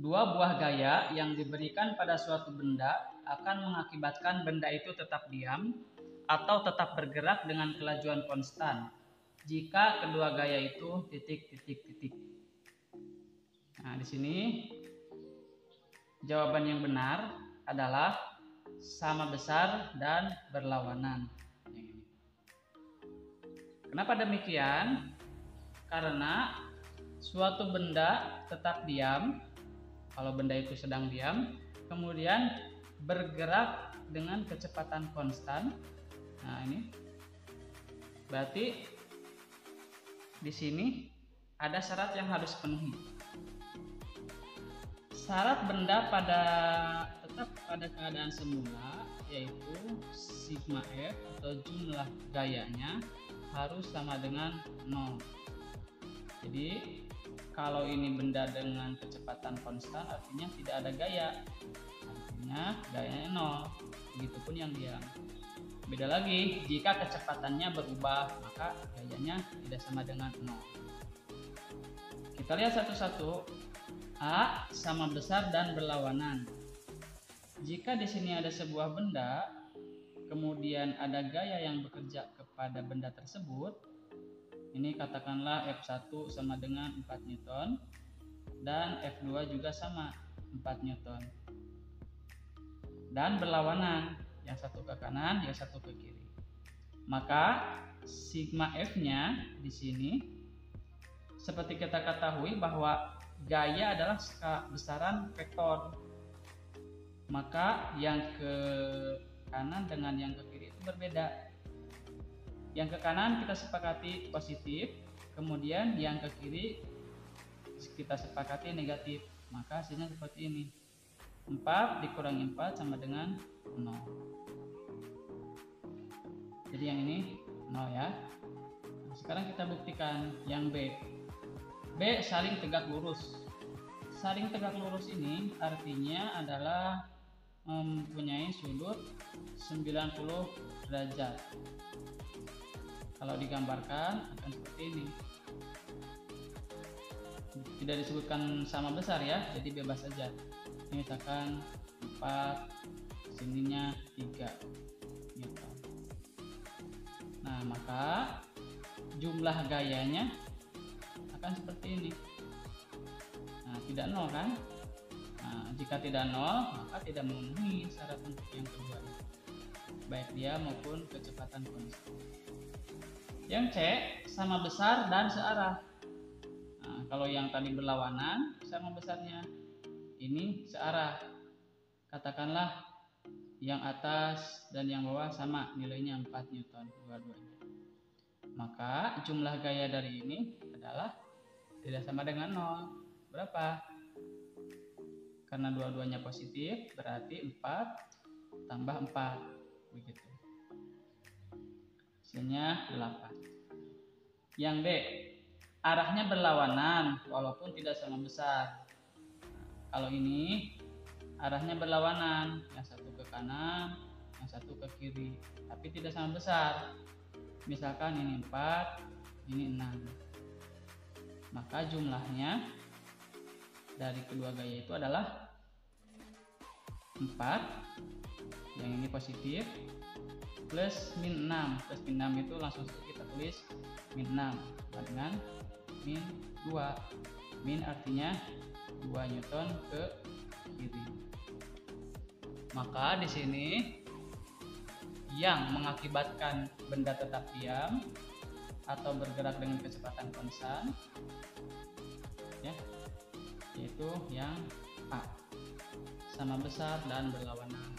Dua buah gaya yang diberikan pada suatu benda akan mengakibatkan benda itu tetap diam atau tetap bergerak dengan kelajuan konstan jika kedua gaya itu titik. Nah, di sini jawaban yang benar adalah sama besar dan berlawanan. Kenapa demikian? Karena suatu benda tetap diam kalau benda itu sedang diam, kemudian bergerak dengan kecepatan konstan. Nah, ini berarti di sini ada syarat yang harus penuhi. Syarat benda tetap pada keadaan semula, yaitu sigma F atau jumlah gayanya harus sama dengan 0. Jadi kalau ini benda dengan kecepatan konstan artinya tidak ada gaya, artinya gayanya 0. Begitupun yang diam. Beda lagi jika kecepatannya berubah, maka gayanya tidak sama dengan 0. Kita lihat satu-satu. A sama besar dan berlawanan. Jika di sini ada sebuah benda, kemudian ada gaya yang bekerja kepada benda tersebut, ini katakanlah F1 sama dengan 4 Newton dan F2 juga sama 4 Newton. Dan berlawanan, yang satu ke kanan, yang satu ke kiri. Maka sigma F-nya di sini seperti kita ketahui bahwa gaya adalah besaran vektor. Maka yang ke kanan dengan yang ke kiri itu berbeda. Yang ke kanan kita sepakati positif, kemudian yang ke kiri kita sepakati negatif. Maka hasilnya seperti ini. 4 dikurangi 4 sama dengan 0. Jadi yang ini 0 ya. Nah, sekarang kita buktikan yang B. B saling tegak lurus. Saling tegak lurus ini artinya adalah mempunyai sudut 90 derajat. Kalau digambarkan akan seperti ini. Tidak disebutkan sama besar ya, jadi bebas saja. Ini misalkan 4, sininya 3 Newton. Nah, maka jumlah gayanya akan seperti ini. Nah, tidak 0 kan? Nah, jika tidak 0, maka tidak memenuhi syarat untuk yang kedua, baik dia maupun kecepatan konstan. Yang C sama besar dan searah. Nah, kalau yang tadi berlawanan sama besarnya, ini searah. Katakanlah yang atas dan yang bawah sama, nilainya 4 Newton dua-duanya. Maka jumlah gaya dari ini adalah tidak sama dengan 0. Berapa? Karena dua-duanya positif, berarti 4 tambah 4. Begitu. Hasilnya 8. Yang D, arahnya berlawanan walaupun tidak sama besar. Kalau ini arahnya berlawanan, yang satu ke kanan, yang satu ke kiri, tapi tidak sama besar. Misalkan ini 4, ini 6. Maka jumlahnya dari kedua gaya itu adalah 4, yang ini positif, plus min 6. Plus min 6 itu langsung kita tulis min 6 sama dengan min 2. Min artinya 2 Newton ke kiri. Maka di sini yang mengakibatkan benda tetap diam atau bergerak dengan kecepatan konstan ya, yaitu yang A, sama besar dan berlawanan.